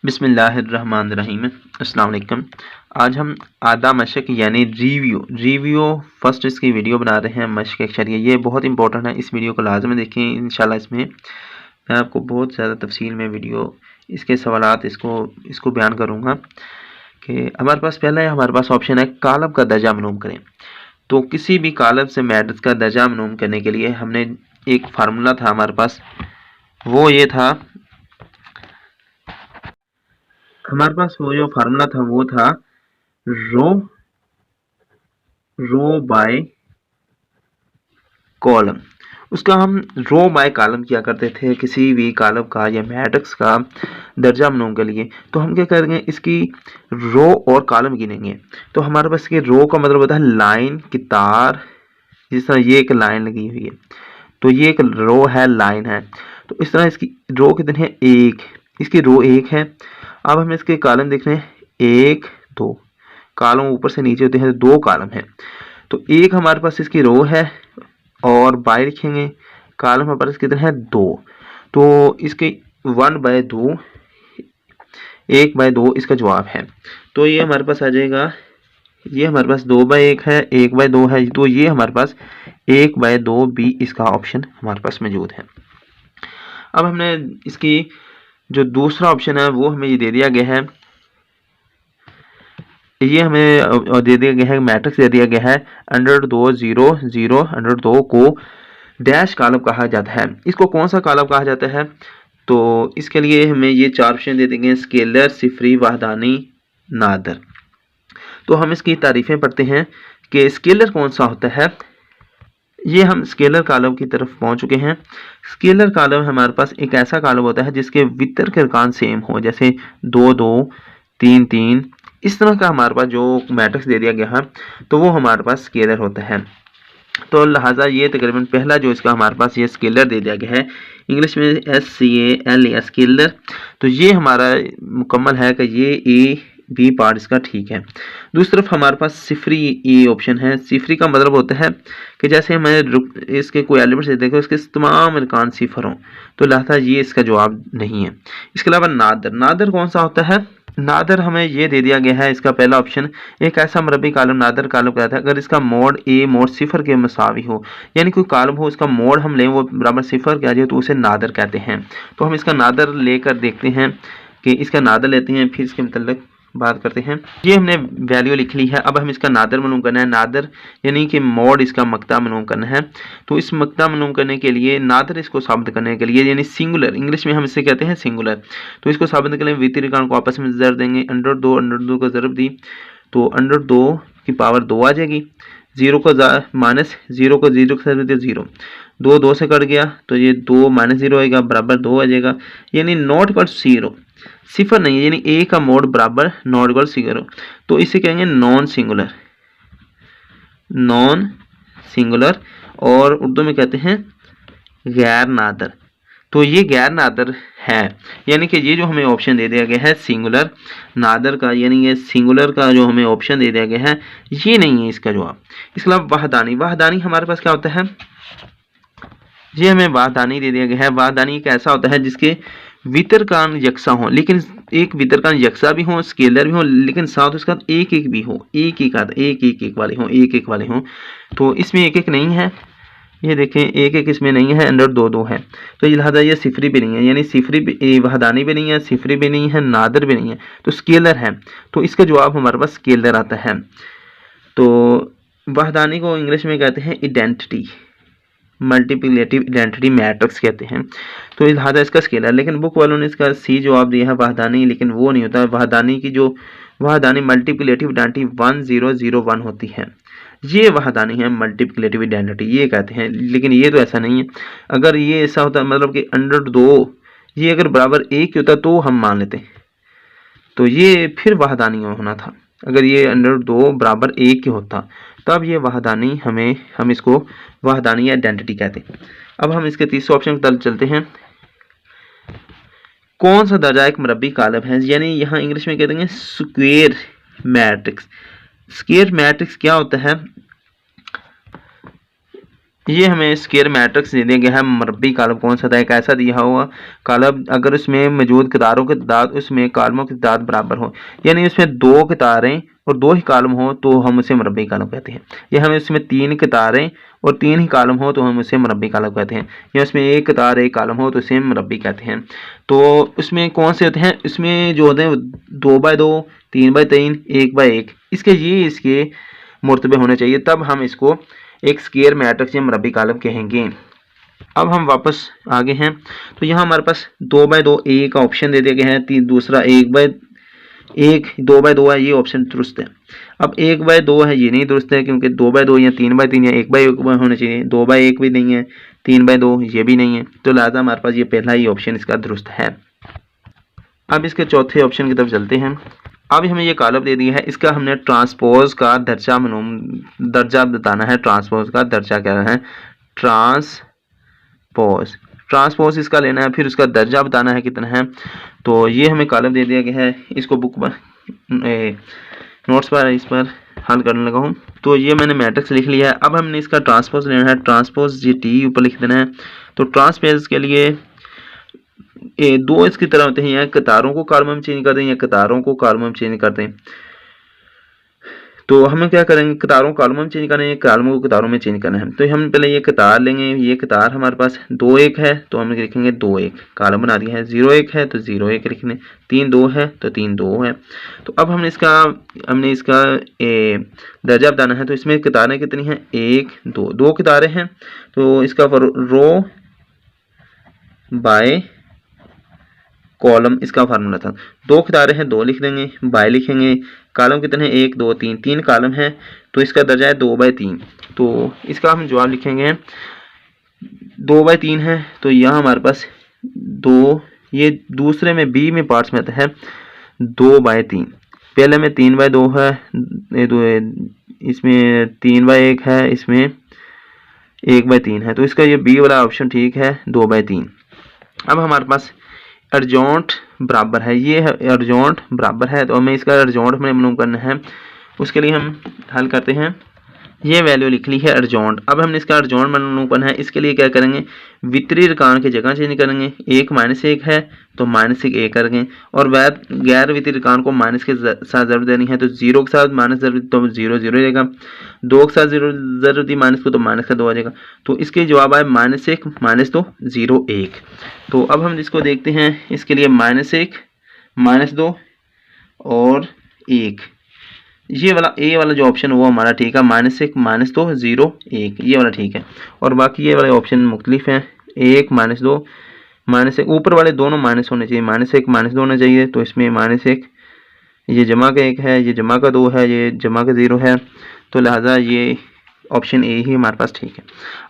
बिस्मिल्लाहिर्रहमानिर्रहीम। अस्सलाम वालेकुम। आज हम आधा मशक यानी रिव्यू फर्स्ट इसकी वीडियो बना रहे हैं मशक अक्षरिया। ये बहुत इंपॉर्टेंट है, इस वीडियो को लाजमी देखें। इंशाल्लाह इसमें मैं आपको बहुत ज़्यादा तफसील में वीडियो इसके सवालात इसको बयान करूँगा कि हमारे पास पहला है, हमारे पास ऑप्शन है कालब का दर्जा मालूम करें। तो किसी भी कालब से मैट्रिक्स का दर्जा मालूम करने के लिए हमने एक फार्मूला था हमारे पास, वो ये था, हमारे पास वो जो फार्मूला था वो था रो बाय कॉलम। उसका हम रो बाय कॉलम किया करते थे किसी भी कॉलम का या मैट्रिक्स का दर्जा मालूम के लिए। तो हम क्या करेंगे, इसकी रो और कॉलम गिनेंगे। तो हमारे पास के रो का मतलब होता है लाइन की तार। जिस तरह ये एक लाइन लगी हुई है तो ये एक रो है, लाइन है। तो इस तरह इसकी रो कितनी है, एक, इसकी रो एक है। अब हमें इसके कॉलम देख रहे हैं, एक दो कॉलम ऊपर से नीचे होते हैं, दो कॉलम है। तो एक हमारे पास इसकी रो है और बाय लिखेंगे, कॉलम हमारे पास कितने हैं, दो। तो इसके 1/2, 1/2 इसका जवाब है। तो ये हमारे पास आ जाएगा, ये हमारे पास 2/1 है, 1/2 है, तो ये हमारे पास 1/2 बी इसका ऑप्शन हमारे पास मौजूद है। अब हमने इसकी जो दूसरा ऑप्शन है वो हमें ये दे दिया गया है, ये हमें दे दिया गया है, मैट्रिक्स दे दिया गया है √2 0 0 √2 को डैश कॉलम कहा जाता है। इसको कौन सा कॉलम कहा जाता है? तो इसके लिए हमें ये चार ऑप्शन दे देंगे, स्केलर, सिफरी, वहदानी, नादर। तो हम इसकी तारीफें पढ़ते हैं कि स्केलर कौन सा होता है। ये हम स्केलर कॉलम की तरफ पहुंच चुके हैं। स्केलर कॉलम हमारे पास एक ऐसा कॉलम होता है जिसके वितर के अर्कान सेम हो, जैसे 2 2 3 3, इस तरह का हमारे पास जो मैट्रिक्स दे दिया गया है तो वो हमारे पास स्केलर होता है। तो लिहाजा ये तकरीबन पहला जो इसका हमारे पास ये स्केलर दे दिया गया है, इंग्लिश में SCALR स्केलर। तो ये हमारा मुकम्मल है कि ये ए बी पार्ट इसका ठीक है। दूसरी तरफ हमारे पास सिफरी ये ऑप्शन है। सिफरी का मतलब होता है कि जैसे हमें इसके कोई एलिमेंट्स दे देंगे, इसके तमाम अरकान सिफर हों, तो लिहाजा ये इसका जवाब नहीं है। इसके अलावा नादर, नादर कौन सा होता है? नादर हमें ये दे दिया गया है, इसका पहला ऑप्शन, एक ऐसा मरबी कॉलम नादर कॉलम कहता है अगर इसका मोड ए मोड सिफर के मसावी हो, यानी कोई कॉलम हो उसका मोड हम लें वो बराबर सिफर के आ जाए तो उसे नादर कहते हैं। तो हम इसका नादर लेकर देखते हैं कि इसका नादर लेते हैं, फिर इसके मतलब बात करते हैं। ये हमने वैल्यू लिख ली है। अब हम इसका नादर मालूम करना है। नादर यानी कि मोड इसका मक्ता मालूम करना है। तो इस मक्ता मालूम करने के लिए, नादर इसको साबित करने के लिए, यानी सिंगुलर, इंग्लिश में हम इसे कहते हैं सिंगुलर, तो इसको साबित करने के लिए वितरी को आपस में ज़र देंगे। √2 को ज़रब दी तो √2 की पावर 2 आ जाएगी। जीरो को माइनस, जीरो को जीरो के साथ जीरो, 2 2 से कट गया तो ये 2 - 0 आएगा, बराबर 2 आ जाएगा। यानी नॉट इक्वल 0, सिफर नहीं है, यानी ए का मोड बराबर नॉट इक्वल 0। तो इसे कहेंगे नॉन सिंगुलर, नॉन सिंगुलर, और उर्दू में कहते हैं गैर नादर। तो ये गैर नादर है, यानी कि ये जो हमें ऑप्शन दे दिया गया है सिंगुलर नादर का, यानी ये सिंगुलर का जो हमें ऑप्शन दे दिया गया है ये नहीं है इसका जवाब। इसके अलावा वहदानी, वहदानी हमारे पास क्या होता है? ये हमें वहदानी दे दिया गया है। वहदानी एक ऐसा होता है जिसके वितरकान यकसा हो, लेकिन एक वितरकान यकसा भी हो, स्केलर भी हो, लेकिन साथ उसका एक एक भी हो, एक एक वाले हो, एक एक वाले हो। तो इसमें एक एक नहीं है, ये देखें एक एक इसमें नहीं है, √2 है। तो लिहाजा ये सिफरी भी नहीं है, यानी सिफरी भी, वहदानी भी नहीं है, सिफरी भी नहीं है, नादर भी नहीं है, तो स्केलर है। तो इसका जवाब हमारे पास स्केलर आता है। तो वहदानी को इंग्लिश में कहते हैं आइडेंटिटी, मल्टीप्लिकेटिव आइडेंटिटी मैट्रिक्स कहते हैं। तो लिहाजा इसका स्केलर, लेकिन बुक वालों ने इसका सी जवाब दिया है वहदानी, लेकिन वो नहीं होता। वहदानी की जो वहदानी मल्टीप्लिकेटिव आइडेंटिटी 1001 होती है, ये वहदानी है मल्टीप्लिकेटिव आइडेंटिटी, ये कहते हैं। लेकिन ये तो ऐसा नहीं है। अगर ये ऐसा होता मतलब कि √2 ये अगर बराबर 1 होता तो हम मान लेते, तो ये फिर वहदानी होना था। अगर ये √2 बराबर 1 के होता तब ये वहदानी, हम इसको वहदानी आइडेंटिटी कहते हैं। अब हम इसके तीसरे ऑप्शन की तरफ चलते हैं। कौन सा दर्जा एक मरबी कॉलम है, यानी यहाँ इंग्लिश में कहते हैं स्क्वायर मैट्रिक्स। स्क्वायर मैट्रिक्स क्या होता है? ये हमें स्क्वायर मैट्रिक्स दे दिया गया है। मरबी कालम कौन सा था, एक ऐसा दिया हुआ कालम अगर उसमें मौजूद कतारों की तादाद उसमें कालमों की तादाद बराबर हो, यानी उसमें 2 कतारें और 2 ही कालम हो तो हम उसे मरबी कालम कहते हैं। या हमें उसमें 3 कतारें और 3 ही कालम हो तो हम उसे मरबी कालम कहते हैं। या उसमें 1 कतार 1 कालम हो तो उसे मरबी कहते हैं। तो उसमें कौन से होते हैं, इसमें जो होते हैं 2x2, 3x3, 1x1, इसके मुर्तबे होने चाहिए, तब हम इसको एक स्क्वायर मैट्रिक्स या मरबी कालम कहेंगे। अब हम वापस आगे हैं तो यहाँ हमारे पास 2x2 ए का ऑप्शन दे दिया गया है, दूसरा 1x1 2x2 है, ये ऑप्शन दुरुस्त है। अब 1x2 है, ये नहीं दुरुस्त है क्योंकि 2x2 या 3x3 या 1x1 होने चाहिए, 2x1 भी नहीं है, 3x2 ये भी नहीं है, तो लिहाजा हमारे पास ये पहला ही ऑप्शन इसका दुरुस्त है। अब इसके चौथे ऑप्शन की तरफ चलते हैं। अब हमें ये कालम दे दिया है, इसका हमने ट्रांसपोज का दर्जा बताना है। ट्रांसपोज का दर्जा क्या है, ट्रांसपोज इसका लेना है, फिर उसका दर्जा बताना है कितना है। तो ये हमें कालम दे दिया गया है, इसको बुक पर नोट्स पर इस पर हल करने लगा हूँ। तो ये मैंने मैट्रिक्स लिख लिया है। अब हमने इसका ट्रांसपोज लेना है, ट्रांसपोज ये टी ऊपर लिख देना है। तो ट्रांसपोज के लिए दो इसकी तरह होते हैं, या कतारों को कॉलम में चेंज कर दें या कतारों को कॉलम में चेंज कर दें। तो हमें क्या करेंगे, कतारों को कॉलम में चेंज करना है, कॉलमों को कतारों में चेंज करना है। तो हम पहले ये कतार लेंगे, ये कतार हमारे पास 2-1 है तो हम लिखेंगे 2-1, कॉलम बना दिया है। 0-1 है तो 0-1 लिखने, 3-2 है तो 3-2 है। तो अब हमने इसका दर्जा बताना है। तो इसमें कतारें कितनी हैं, 1-2, 2 कतारें हैं। तो इसका रो बाय कॉलम इसका फार्मूला था। 2 कतारें हैं, 2 लिख देंगे, बाय लिखेंगे, कॉलम कितने हैं, 1 2 3, 3 कॉलम है तो इसका दर्जा है 2/3। तो इसका हम जवाब लिखेंगे 2/3 है। तो यहाँ हमारे पास 2, ये दूसरे में बी में पार्ट्स में आता है 2/3, पहले में 3/2 है, इसमें 3/1 है, इसमें 1/3 है। तो इसका ये बी वाला ऑप्शन ठीक है, 2/3। अब हमारे पास अर्जेंट बराबर है, ये है अर्जेंट बराबर है, तो हमें इसका अर्जेंट हमें मालूम करना है। उसके लिए हम हल करते हैं, ये वैल्यू लिख ली है अर्जेंट। अब हमने इसका अर्जेंट मालूम करना है, इसके लिए क्या करेंगे, वितरी रकान की जगह चेंज करेंगे। 1 -1 है तो -1 करेंगे, और गैर वितरी रकान को माइनस के साथ ज़रूर देनी है। तो 0 के साथ माइनस ज़रूर तो 0 0 रहेगा, 2 के साथ ज़रूर दी माइनस को तो माइनस का 2 आ जाएगा। तो इसके जवाब आए -1 -2 0 1। तो अब हम इसको देखते हैं, इसके लिए -1 -2 और 1, ये वाला ए वाला जो ऑप्शन हुआ हमारा ठीक है, -1 -2 0 1, ये वाला ठीक है। और बाकी ये वाले ऑप्शन मुख्तलिफ हैं, 1 -2 -1, ऊपर वाले दोनों माइनस होने चाहिए, -1 -2 होना चाहिए। तो इसमें -1 ये जमा का 1 है, ये जमा का 2 है, ये जमा का 0 है, तो लिहाजा ये ऑप्शन ए ही हमारे पास ठीक है।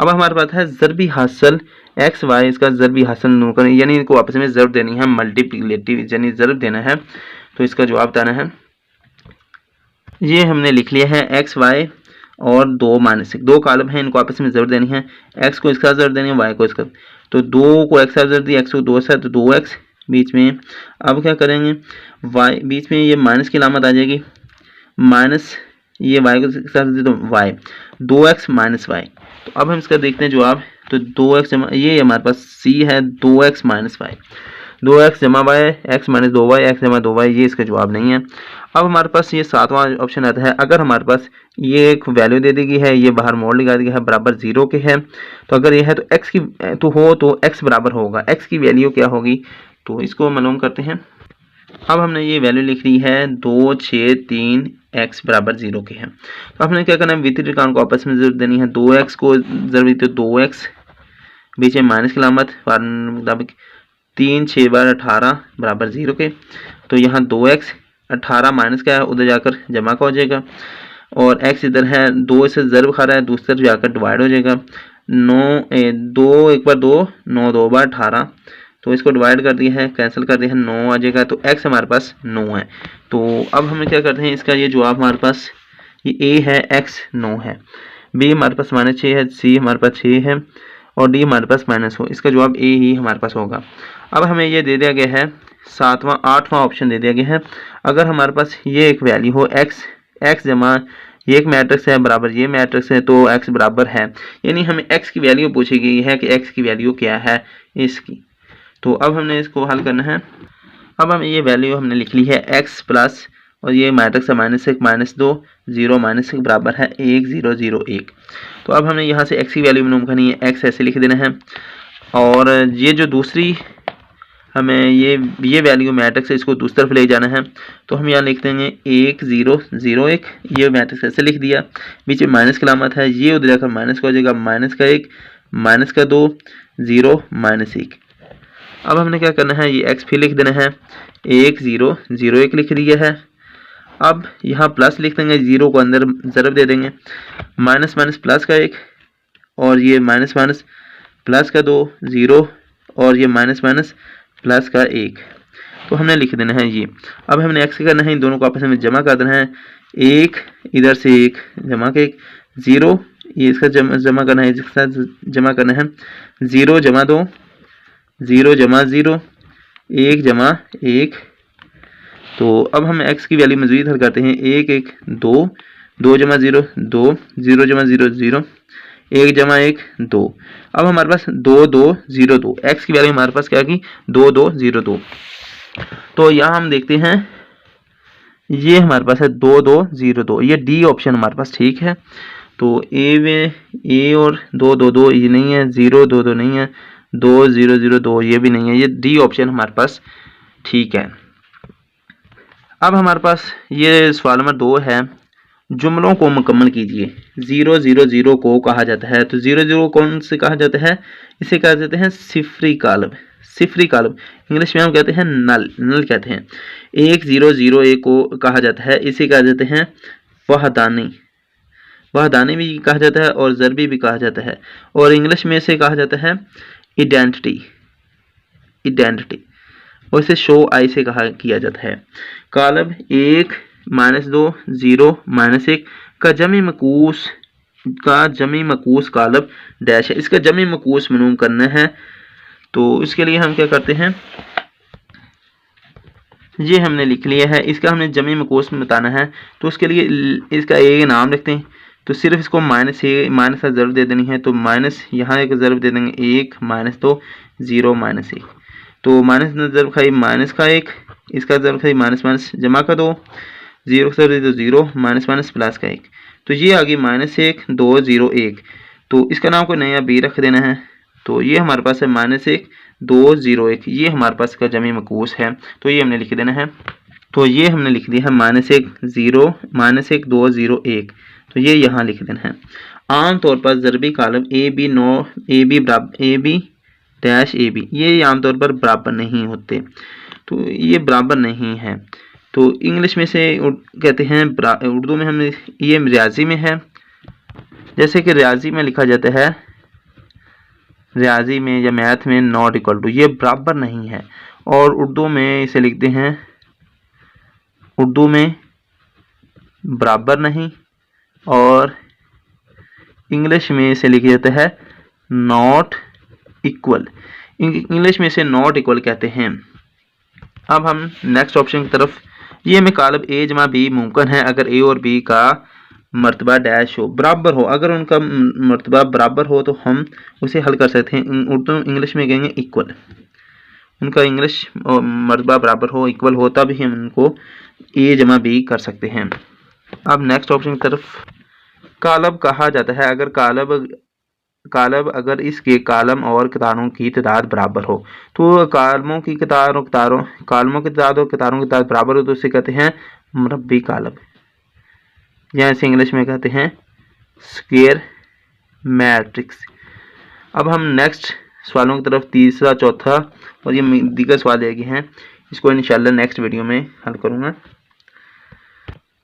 अब हमारे पास है ज़रबी हासिल एक्स वाई, इसका ज़रबी हासिल नूकर, यानी इनको आपस में ज़रब देनी है, मल्टीप्लिकेटिव यानी ज़रब देना है। तो इसका जवाब बताना है, ये हमने लिख लिया है एक्स वाई और 2 -1, 2 कॉलम है, इनको आपस में ज़रूर देनी है, एक्स को इसका ज़रूर देनी है, वाई को इसका। तो 2 को एक्स ज़रूर दी, एक्स को 2 से तो 2x बीच में। अब क्या करेंगे, वाई बीच में ये माइनस की अलामत आ जाएगी, माइनस ये वाई को साथ दी तो वाई, 2x - y। तो अब हम इसका देखते हैं जवाब। तो 2x ये हमारे पास सी है, 2x - y, 2x जमा y, x - 2y, x जमा 2y, ये इसका जवाब नहीं है। अब हमारे पास ये 7वां ऑप्शन आता है, अगर हमारे पास ये एक वैल्यू दे दी गई है, ये बाहर मोड़ लगा दिया है, बराबर 0 के है, तो अगर ये है तो x की तो x बराबर होगा, x की वैल्यू क्या होगी, तो इसको मालूम करते हैं। अब हमने ये वैल्यू लिख ली है 2 6 3 x बराबर 0 के है। तो हमने क्या करना है, वितरित रकान को आपस में जरूर देनी है, 2x को जरूर तो 2x बीच में माइनस की अलामत मुताबिक, 3 6 बार 18 बराबर 0 के। तो यहाँ 2x 18 माइनस का है, उधर जाकर जमा का हो जाएगा, और x इधर है 2 से ज़रब खा रहा है, दूसरी तरफ जाकर डिवाइड हो जाएगा। 2 1 बार 2 9 2 बार 18, तो इसको डिवाइड कर दिया है, कैंसिल कर दिया है, 9 आ जाएगा। तो x हमारे पास 9 है। तो अब हमें क्या करते हैं, इसका ये जवाब हमारे पास ये a है, x 9 है, b हमारे पास -6 है, c हमारे पास 6 है, और d हमारे पास -हो। इसका जवाब a ही हमारे पास होगा। अब हमें ये दे दिया गया है 8वां ऑप्शन दे दिया गया है, अगर हमारे पास ये एक वैल्यू हो x जमा ये एक मैट्रिक्स है बराबर ये मैट्रिक्स है, तो x बराबर है, यानी हमें x की वैल्यू पूछी गई है कि x की वैल्यू क्या है इसकी। तो अब हमने इसको हल करना है। अब हम ये वैल्यू हमने लिख ली है x प्लस और ये मैट्रिक्स है -1 -2 0 -1 बराबर है 1 0 0 1। तो अब हमें यहाँ से x की वैल्यू मालूम करनी है, x ऐसे लिख देना है और ये जो दूसरी हमें ये वैल्यू मैट्रिक्स है इसको दूसरी तरफ ले जाना है। तो हम यहाँ लिख देंगे 1 0 0 1, ये मैट्रिक्स ऐसे लिख दिया, बीच में माइनस की अलामत है, ये उधर जाकर माइनस का हो जाएगा, -1 -2 0 -1। अब हमने क्या करना है, ये x फिर लिख देना है, 1 0 0 1 लिख दिया है। अब यहाँ प्लस लिख देंगे, 0 को अंदर ज़रब दे देंगे, माइनस माइनस प्लस का 1 और ये माइनस माइनस प्लस का 2 0 और ये माइनस माइनस प्लस का 1। तो हमने लिख देना है ये। अब हमने x करना है, इन दोनों को आपस में जमा कर देना है, 1 इधर से 1 जमा के 1 0, ये इसका जमा करना है, इसके साथ जमा करना है, 0 जमा 2 0 जमा 0 1 जमा 1। तो अब हम x की वैल्यू मज़ीद हल करते हैं, 1 1 2 2 जमा 0 2 0 जमा 0 0 1 जमा 1 2। अब हमारे पास 2 2 0 2, x की वैल्यू हमारे पास क्या की 2 2 0 2। तो यहाँ हम देखते हैं ये हमारे पास है 2 2 0 2, ये डी ऑप्शन हमारे पास ठीक है। तो ए और 2 2 2 ये नहीं है, 0 2 2 नहीं है, 2 0 0 2 ये भी नहीं है, ये डी ऑप्शन हमारे पास ठीक है। अब हमारे पास ये सवाल नंबर 2 है, जुमलों को मुकम्मल कीजिए। 0 0 0 को कहा जाता है, तो 0 0 कौन से कहा जाता है, इसे कहा जाते हैं सिफरी कालब। सिफरी कालब इंग्लिश में हम कहते हैं नल, नल कहते हैं। 1 0 0 1 को कहा जाता है, इसे कहा जाते हैं वहदानी, वहदानी भी कहा जाता है और ज़रबी भी कहा जाता है, और इंग्लिश में इसे कहा जाता है आइडेंटिटी, आइडेंटिटी, और इसे शो आई से कहा किया जाता है। कालब 1 -2 0 -1 का जमी मकूस कालब डैश है, इसका जमी मकूस मालूम करना है। तो इसके लिए हम क्या करते हैं, ये हमने लिख लिया है, इसका हमने जमी मकूस में बताना है। तो उसके लिए इसका एक नाम रखते हैं, तो सिर्फ इसको माइनस का ज़रब दे देनी है, तो माइनस यहाँ एक ज़रब दे देंगे 1 -2 0 -1। तो माइनस ज़रब खाई माइनस का 1, इसका ज़रब खाई माइनस माइनस जमा का 2 0 का ज़रब 0 माइनस माइनस प्लस का 1। तो ये आ गई -1 2 0 1। तो इसका नाम कोई नया बी रख देना है। तो ये हमारे पास है -1 2 0 1, ये हमारे पास का जमी मकूस है, तो ये हमने लिख देना है। तो ये हमने लिख दिया है -1 2 0 1, तो ये यहाँ लिख देना है। आम तौर पर ज़रबी कालब A B dash A B, ये आमतौर पर बराबर नहीं होते, तो ये बराबर नहीं है। तो इंग्लिश में से कहते हैं, उर्दू में हम ये रियाजी में है, जैसे कि रियाजी में लिखा जाता है, रियाजी में या मैथ में नॉट इक्वल टू, ये बराबर नहीं है। और उर्दू में इसे लिखते हैं, उर्दू में बराबर नहीं, और इंग्लिश में इसे लिखा जाता है नॉट इक्वल, इंग्लिश में इसे नॉट इक्वल कहते हैं। अब हम नेक्स्ट ऑप्शन की तरफ, ये में कालब ए जमा बी मुमकिन है अगर ए और बी का मर्तबा डैश हो, बराबर हो, अगर उनका मर्तबा बराबर हो तो हम उसे हल कर सकते हैं। उर्दू इंग्लिश में कहेंगे इक्वल, उनका इंग्लिश मर्तबा बराबर हो, इक्वल हो, तब ही हम उनको ए जमा बी कर सकते हैं। अब नेक्स्ट ऑप्शन की तरफ, कालब कहा जाता है अगर कालब अगर इसके कालम और कतारों की तादाद बराबर हो। तो कालमों की कतार और कालमों की तादाद और कतारों की तादाद बराबर हो तो उसे कहते हैं मुरब्बी कालब, या इसे इंग्लिश में कहते हैं स्क्वायर मैट्रिक्स। अब हम नेक्स्ट सवालों की तरफ, तीसरा चौथा और ये दीगर सवाल दिए गए हैं, इसको इंशाल्लाह नेक्स्ट वीडियो में हल करूँगा।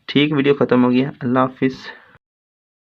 ठीक, वीडियो ख़त्म हो गया, अल्लाह हाफिज़।